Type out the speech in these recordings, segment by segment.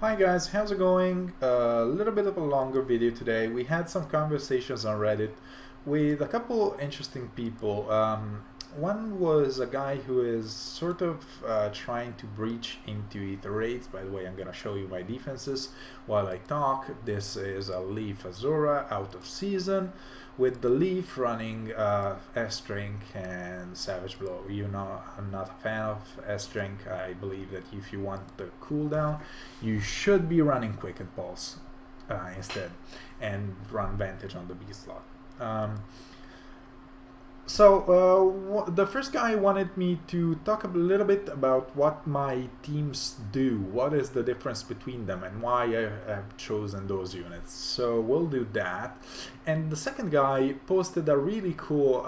Hi guys, how's it going? A little bit of a longer video today. We had some conversations on Reddit with a couple interesting people. One was a guy who is sort of trying to breach into Aether raids. By the way, I'm gonna show you my defenses while I talk. This is a Leaf Azura out of season with the Leaf running S-Drink and Savage Blow. You know, I'm not a fan of S-Drink. I believe that if you want the cooldown, you should be running Quicken Pulse instead and run Vantage on the B slot. The first guy wanted me to talk a little bit about what my teams do, what is the difference between them, and why I have chosen those units. So we'll do that. And the second guy posted a really cool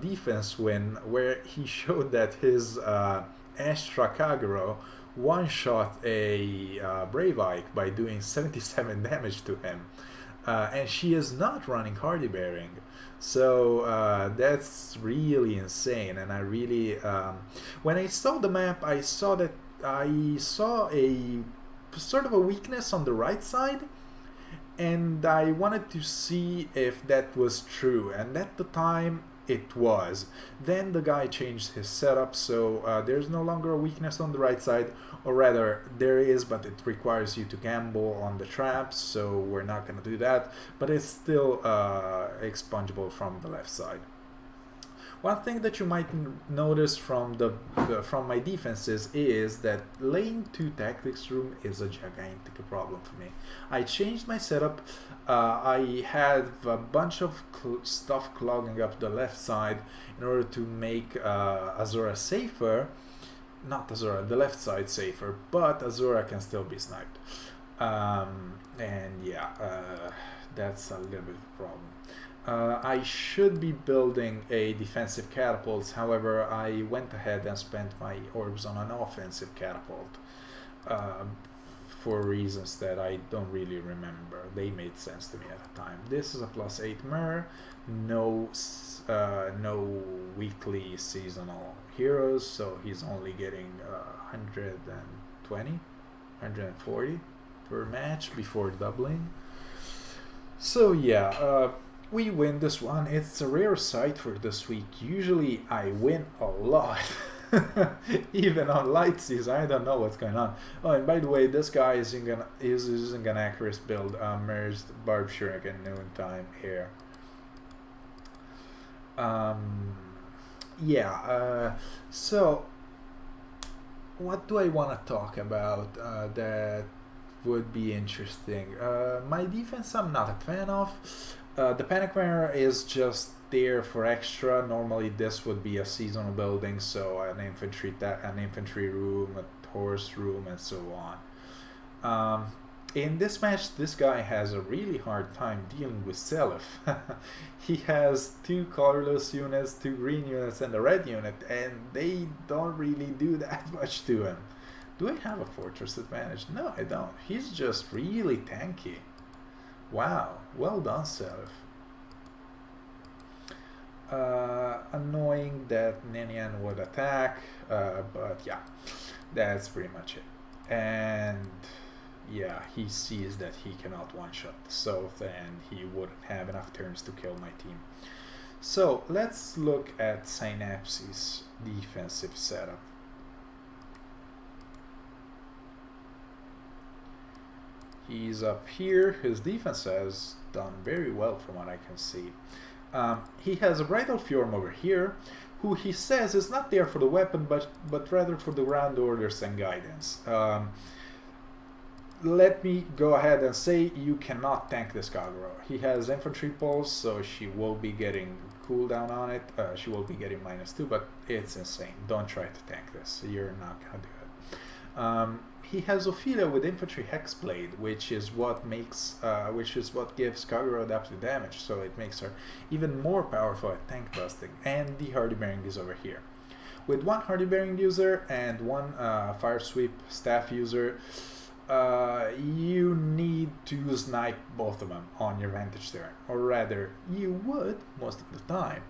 defense win where he showed that his Astra Kagero one-shot a Brave Ike by doing 77 damage to him. And she is not running Hardy Bearing. So that's really insane, and I really, when I saw the map, I saw a sort of a weakness on the right side, and I wanted to see if that was true, and at the time it was. Then the guy changed his setup, so there's no longer a weakness on the right side, or rather there is, but it requires you to gamble on the traps, so we're not going to do that, but it's still expungible from the left side. One thing that you might notice from from my defenses is that lane 2 tactics room is a gigantic problem for me. I changed my setup. I had a bunch of stuff clogging up the left side in order to make Azura safer. Not Azura, the left side safer, but Azura can still be sniped. And yeah, that's a little bit of a problem. I should be building a defensive catapult, however I went ahead and spent my orbs on an offensive catapult for reasons that I don't really remember. They made sense to me at the time. This is a +8 mirror, no weekly seasonal heroes, so he's only getting 120, 140 per match before doubling. So yeah, we win this one. It's a rare sight for this week. Usually I win a lot. Even on light season, I don't know what's going on. Oh, and by the way, this guy is using an Acris build, merged Barb Shuriken Noontime here. So what do I want to talk about that would be interesting? My defense I'm not a fan of. The Panic Mirror is just there for extra. Normally this would be a seasonal building, so an infantry room, a horse room, and so on. In this match, this guy has a really hard time dealing with Seliph. He has 2 colorless units, 2 green units, and a red unit, and they don't really do that much to him. Do I have a fortress advantage? No, I don't. He's just really tanky. Wow, well done, Seliph. Annoying that Ninian would attack, but yeah, that's pretty much it. And yeah, he sees that he cannot one-shot the South, and he wouldn't have enough turns to kill my team. So let's look at Synapsi's defensive setup. He's up here. His defense has done very well from what I can see. He has a Bridal Fjorm over here, who he says is not there for the weapon, but rather for the round orders and guidance. Let me go ahead and say you cannot tank this Kagero. He has infantry pulse, so she will be getting cooldown on it. She will be getting -2, but it's insane. Don't try to tank this. You're not gonna do it. He has Ophelia with infantry hexblade, which is what gives Kagero adaptive damage, so it makes her even more powerful at tank busting. And the Hardy Bearing is over here. With 1 Hardy Bearing user and 1 Fire Sweep staff user, you need to snipe both of them on your Vantage turn, or rather, you would most of the time.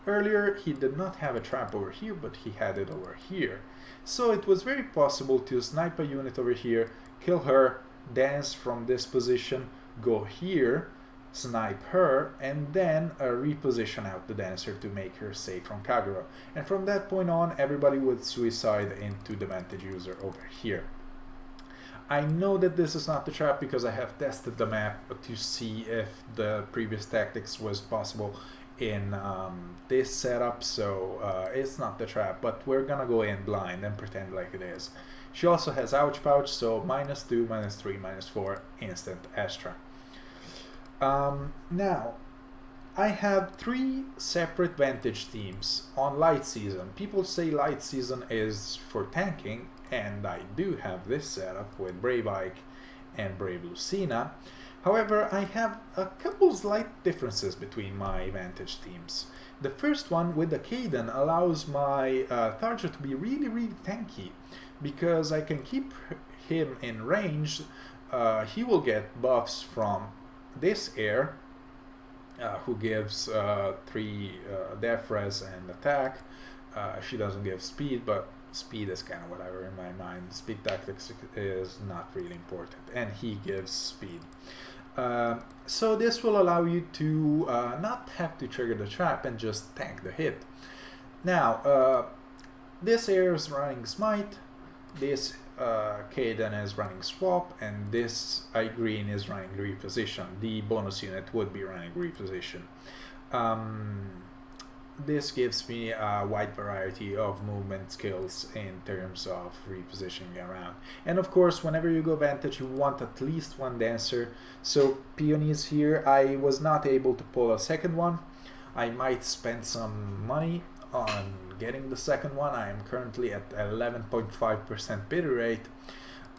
Earlier, he did not have a trap over here, but he had it over here. So it was very possible to snipe a unit over here, kill her, dance from this position, go here, snipe her, and then reposition out the dancer to make her safe from Kagura. And from that point on, everybody would suicide into the Vantage user over here. I know that this is not the trap because I have tested the map to see if the previous tactics was possible in this setup, so it's not the trap, but we're gonna go in blind and pretend like it is. She also has Ouch Pouch, so -2, -3, -4, instant Astra. Now, I have 3 separate Vantage teams on Light Season. People say Light Season is for tanking, and I do have this setup with Brave Ike and Brave Lucina. However, I have a couple slight differences between my Vantage teams. The first one with the Kaden allows my Tharja to be really tanky, because I can keep him in range. He will get buffs from this air, who gives 3 def res and attack. She doesn't give speed, but speed is kind of whatever in my mind. Speed tactics is not really important, and he gives speed. So this will allow you to not have to trigger the trap and just tank the hit. Now, this air is running Smite, this Kaden is running Swap, and this Green is running Reposition. The bonus unit would be running Reposition. This gives me a wide variety of movement skills in terms of repositioning around. And of course, whenever you go Vantage, you want at least one dancer. So Peonies here, I was not able to pull a second one. I might spend some money on getting the second one. I am currently at 11.5% bid rate.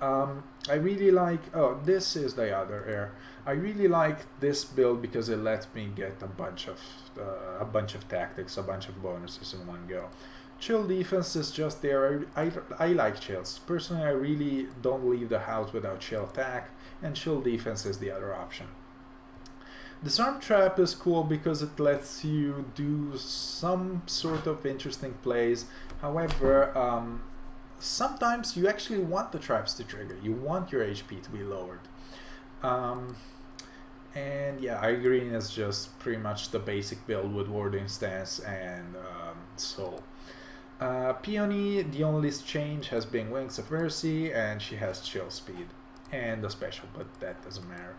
I really like, this is the other air. I really like this build because it lets me get a bunch of tactics, a bunch of bonuses in one go. Chill defense is just there. I like chills. Personally, I really don't leave the house without chill attack, and chill defense is the other option. Disarm Trap is cool because it lets you do some sort of interesting plays. However, sometimes you actually want the traps to trigger. You want your HP to be lowered. And yeah, Green is just pretty much the basic build with Warding Stance and Soul. Peony, the only change has been Wings of Mercy, and she has Chill Speed and the special, but that doesn't matter.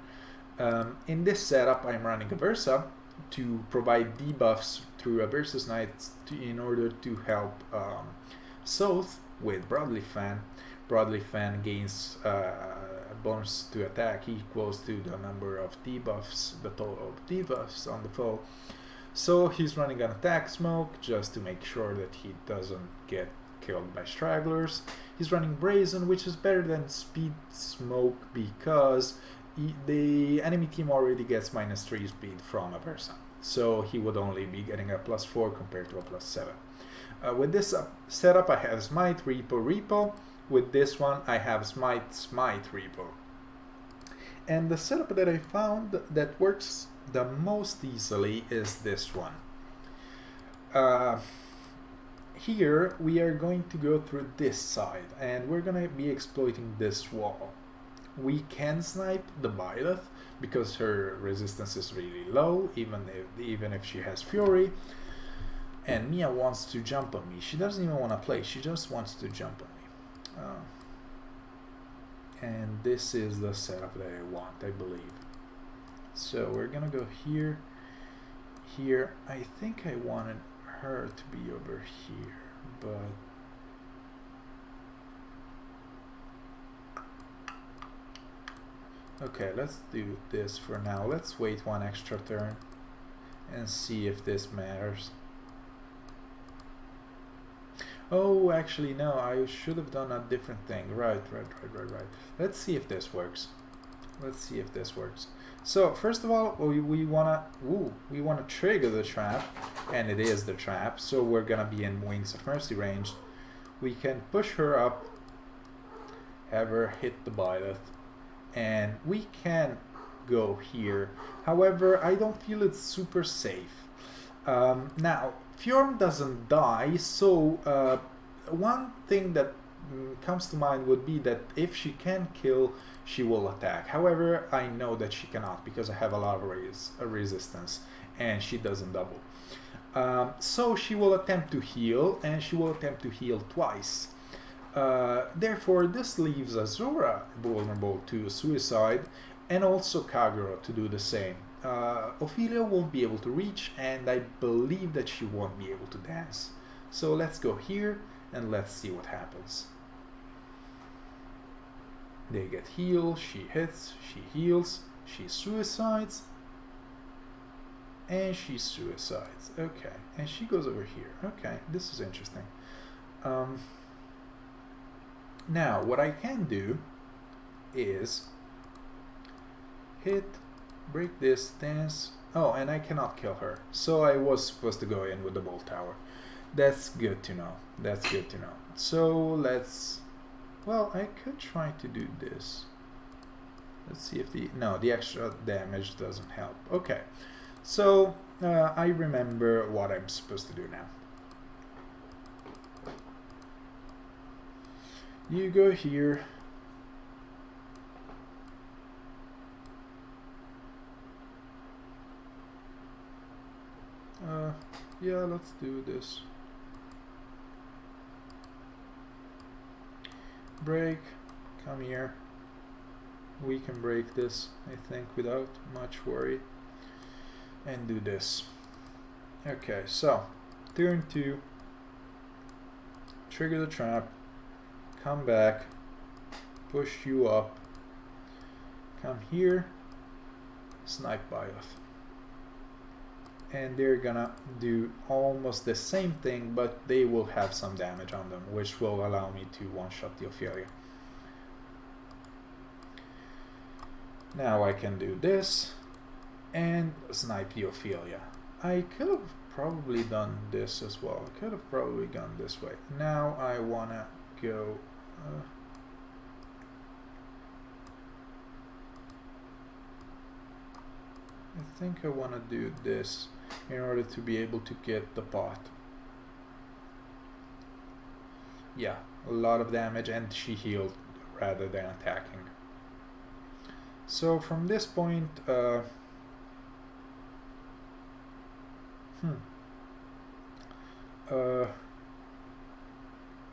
In this setup, I'm running a Versa to provide debuffs through a Versus Knight in order to help Soth with Broadleaf Fan. Broadleaf Fan gains bonus to attack equals to the number of debuffs, the total of debuffs on the foe. So he's running an attack smoke just to make sure that he doesn't get killed by stragglers. He's running Brazen, which is better than speed smoke because the enemy team already gets -3 speed from a Versa. So he would only be getting a +4 compared to a +7. With this setup, I have Smite, Repo. With this one, I have Smite, Repo. And the setup that I found that works the most easily is this one. Here, we are going to go through this side, and we're going to be exploiting this wall. We can snipe the Byleth because her resistance is really low, even if she has Fury. And Mia wants to jump on me. She doesn't even want to play, she just wants to jump on me. And this is the setup that I want, I believe. So we're gonna go here, here. I think I wanted her to be over here, but okay, let's do this for now. Let's wait one extra turn and see if this matters. Oh, actually, no, I should have done a different thing. Right. Let's see if this works. So, first of all, we wanna trigger the trap, and it is the trap, so we're gonna be in Wings of Mercy range. We can push her up, have her hit the Byleth, and we can go here. However, I don't feel it's super safe. Now, Fjorm doesn't die, so one thing that comes to mind would be that if she can kill, she will attack. However, I know that she cannot because I have a lot of resistance and she doesn't double. So she will attempt to heal, and she will attempt to heal twice. Therefore, this leaves Azura vulnerable to suicide, and also Kagura to do the same. Ophelia won't be able to reach, and I believe that she won't be able to dance. So let's go here, and let's see what happens. They get healed, she hits, she heals, she suicides, and she suicides. Okay, and she goes over here. Okay, this is interesting. Now, what I can do is hit, break this, dance. Oh, and I cannot kill her. So I was supposed to go in with the bolt tower. That's good to know. That's good to know. So let's... Well, I could try to do this. Let's see if the... No, the extra damage doesn't help. Okay. So, I remember what I'm supposed to do now. You go here. Yeah, let's do this. Break, come here. We can break this, I think, without much worry. And do this. Okay, so turn 2, trigger the trap, come back, push you up, come here, snipe Byleth. And they're gonna do almost the same thing, but they will have some damage on them, which will allow me to one-shot the Ophelia. Now I can do this and snipe the Ophelia. I could have probably done this as well. I could have probably gone this way. Now I wanna go... I think I wanna do this in order to be able to get the pot. Yeah, a lot of damage, and she healed rather than attacking. So from this point, I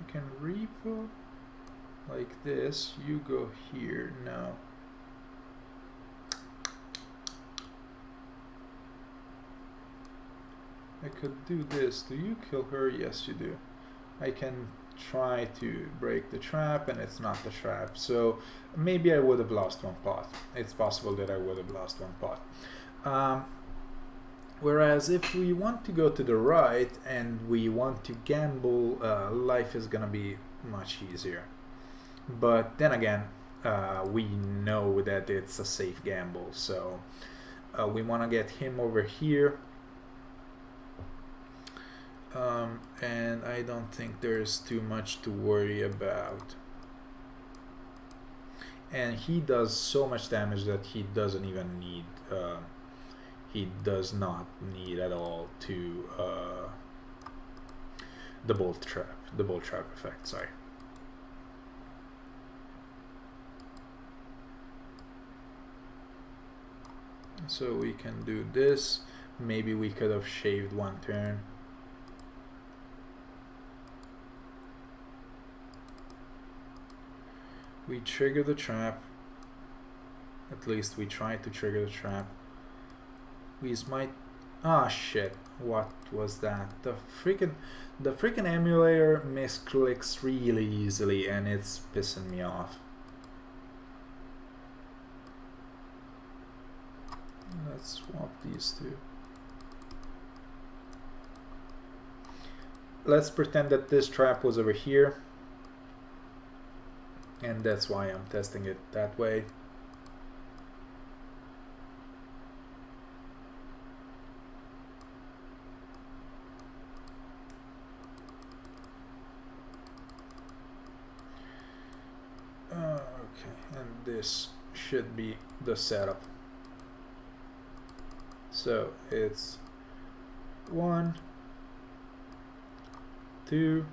can repo like this. You go here now. I could do this. Do you kill her? Yes, you do. I can try to break the trap, and it's not the trap. So maybe I would have lost one pot. It's possible that I would have lost one pot. Whereas if we want to go to the right and we want to gamble, life is gonna be much easier. But then again, we know that it's a safe gamble. So we want to get him over here. And I don't think there's too much to worry about. And he does so much damage that he doesn't even need, he does not need at all to the bolt trap effect, sorry. So we can do this. Maybe we could have shaved one turn. We trigger the trap. At least we try to trigger the trap. We might... Ah, shit. What was that? The freaking emulator misclicks really easily, and it's pissing me off. Let's swap these two. Let's pretend that this trap was over here. And that's why I'm testing it that way. Okay, and this should be the setup. So it's 1, 2,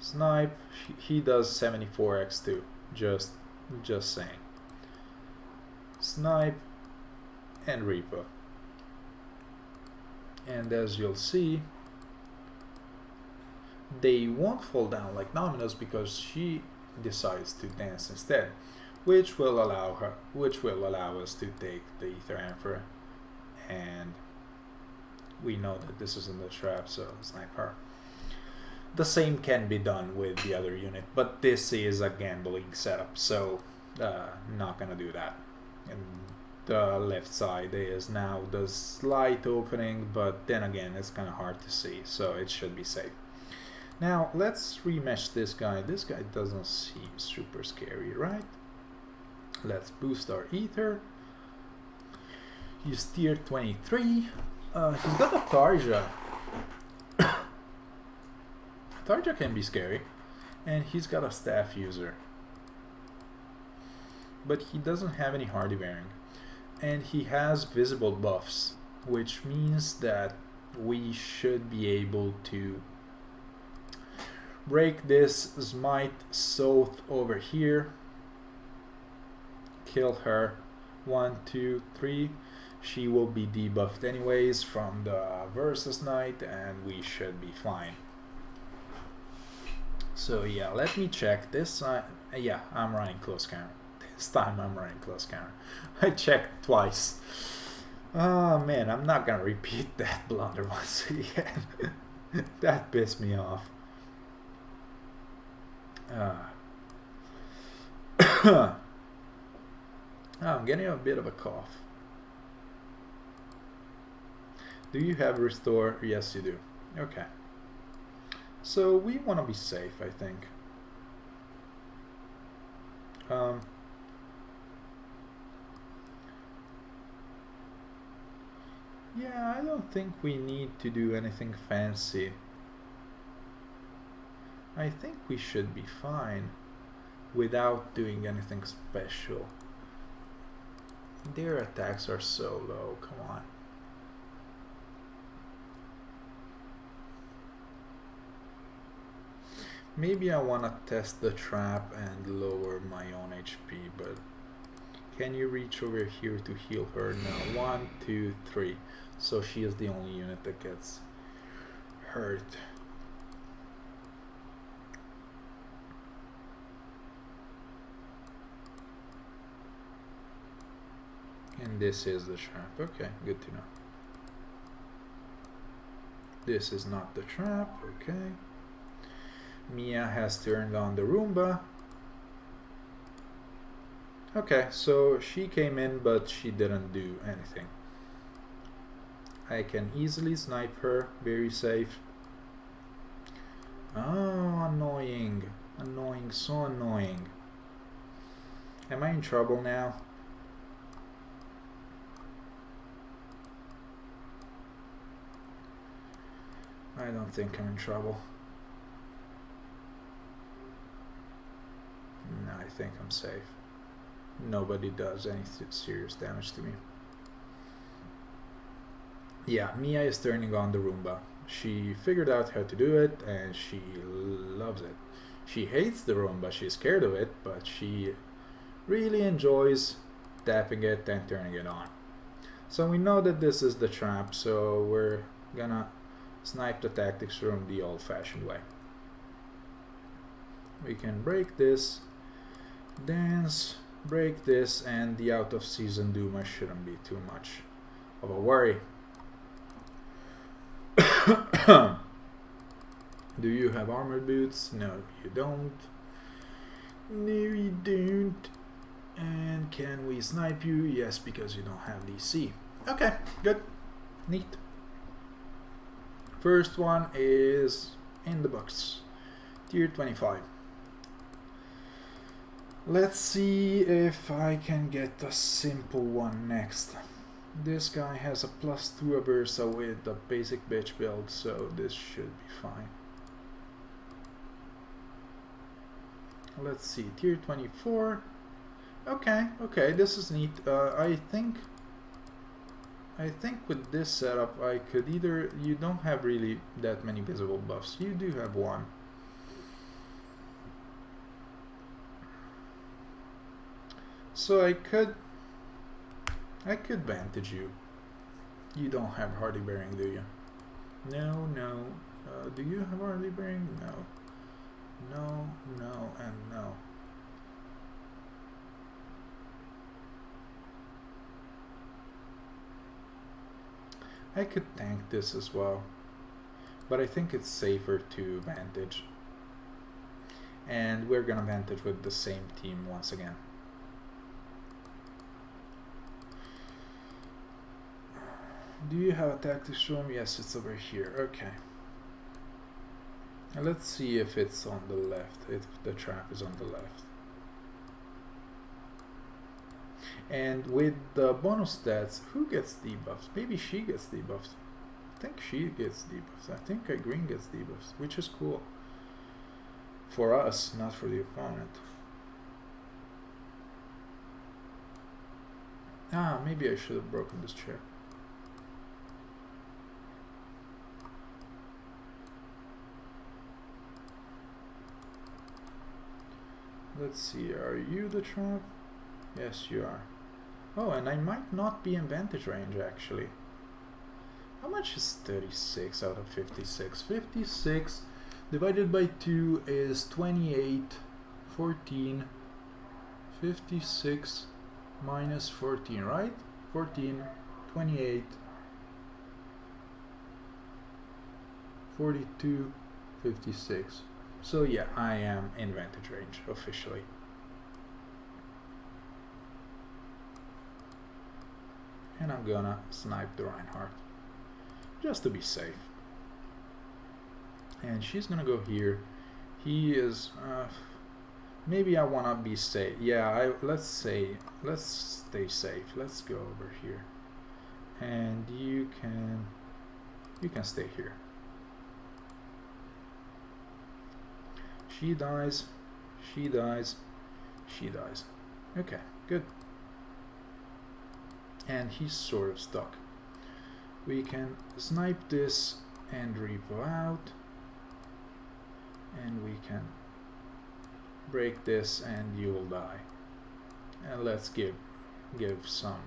Snipe, he does 74x2, just saying. Snipe and Reaper. And as you'll see, they won't fall down like Nominus because she decides to dance instead, which will allow us to take the Aether Emperor, and we know that this is in the trap, so snipe her. The same can be done with the other unit, but this is a gambling setup, so not gonna do that. And the left side is now the slight opening, but then again it's kind of hard to see, so it should be safe. Now let's remesh this guy. This guy doesn't seem super scary, right? Let's boost our Aether. He's tier 23. He's got a Tarja. Tarja can be scary, and he's got a staff user, but he doesn't have any hardy bearing, and he has visible buffs, which means that we should be able to break this smite Soth over here, kill her. 1, 2, 3. She will be debuffed anyways from the Versus Knight, and we should be fine. So yeah, let me check this. Yeah, I'm running close counter. This time I'm running close counter. I checked twice. Oh man, I'm not gonna repeat that blunder once again. That pissed me off. I'm getting a bit of a cough. Do you have restore? Yes, you do. Okay. So we want to be safe, I think. Yeah, I don't think we need to do anything fancy. I think we should be fine without doing anything special. Their attacks are so low, come on. Maybe I want to test the trap and lower my own HP, but can you reach over here to heal her? No. 1, 2, 3. So she is the only unit that gets hurt. And this is the trap. Okay, good to know. This is not the trap. Okay. Mia has turned on the Roomba. Okay, so she came in, but she didn't do anything. I can easily snipe her, very safe. Oh, annoying. Annoying, so annoying. Am I in trouble now? I don't think I'm in trouble. No, I think I'm safe. Nobody does any serious damage to me. Yeah, Mia is turning on the Roomba. She figured out how to do it and she loves it. She hates the Roomba, she's scared of it, but she really enjoys tapping it and turning it on. So we know that this is the trap, so we're gonna snipe the tactics room the old-fashioned way. We can break this, dance, break this, and the out-of-season Duma shouldn't be too much of a worry. Do you have armored boots? No, you don't. No, you don't. And can we snipe you? Yes, because you don't have DC. Okay, good. Neat. First one is in the books. Tier 25. Let's see if I can get a simple one next. This guy has a +2 Aversa with the basic bitch build, so this should be fine. Let's see, tier 24. Okay, this is neat. I think with this setup I could either... You don't have really that many visible buffs. You do have one. So I could Vantage you. You don't have hardy bearing, do you? No, no. Do you have hardy bearing? No. No, no, and no. I could tank this as well, but I think it's safer to Vantage. And we're gonna Vantage with the same team once again. Do you have a tactics room? Yes, it's over here. Okay. Now let's see if it's on the left, if the trap is on the left. And with the bonus stats, who gets debuffs? Maybe she gets debuffs. I think she gets debuffs. I think green gets debuffs, which is cool. For us, not for the opponent. Ah, maybe I should have broken this chair. Let's see, are you the trap? Yes, you are. Oh, and I might not be in Vantage range, actually. How much is 36 out of 56? 56 divided by 2 is 28, 14, 56 minus 14, right? 14, 28, 42, 56. So yeah, I am in Vantage range officially. And I'm gonna snipe the Reinhardt just to be safe. And she's gonna go here. He is maybe I wanna be safe. Yeah, let's stay safe. Let's go over here. And you can stay here. She dies, she dies, she dies. Okay, good. And he's sort of stuck. We can snipe this and repo out. And we can break this and you will die. And let's give some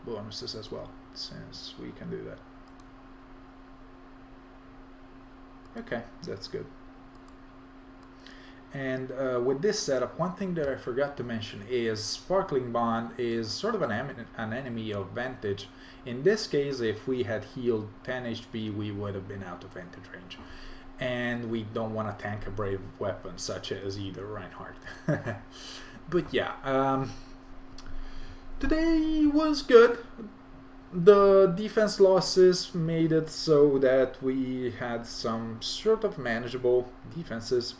bonuses as well, since we can do that. Okay, that's good. And with this setup, one thing that I forgot to mention is Sparkling Bond is sort of an enemy of Vantage. In this case, if we had healed 10 HP, we would have been out of Vantage range. And we don't want to tank a brave weapon such as either Reinhardt. But yeah, today was good. The defense losses made it so that we had some sort of manageable defenses.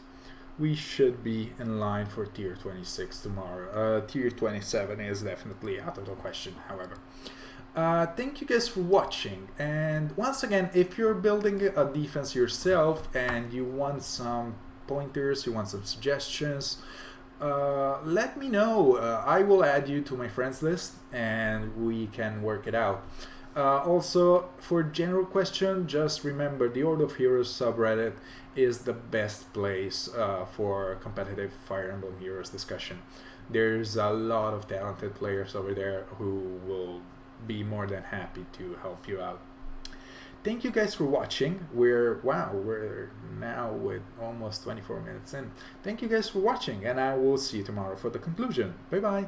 We should be in line for tier 26 tomorrow. Tier 27 is definitely out of the question, however. Thank you guys for watching, and once again, if you're building a defense yourself and you want some pointers, you want some suggestions, let me know. I will add you to my friends list and we can work it out. Also, for general question, just remember the Order of Heroes subreddit is the best place for competitive Fire Emblem Heroes discussion. There's a lot of talented players over there who will be more than happy to help you out. Thank you guys for watching. We're now with almost 24 minutes in. Thank you guys for watching, and I will see you tomorrow for the conclusion. Bye bye.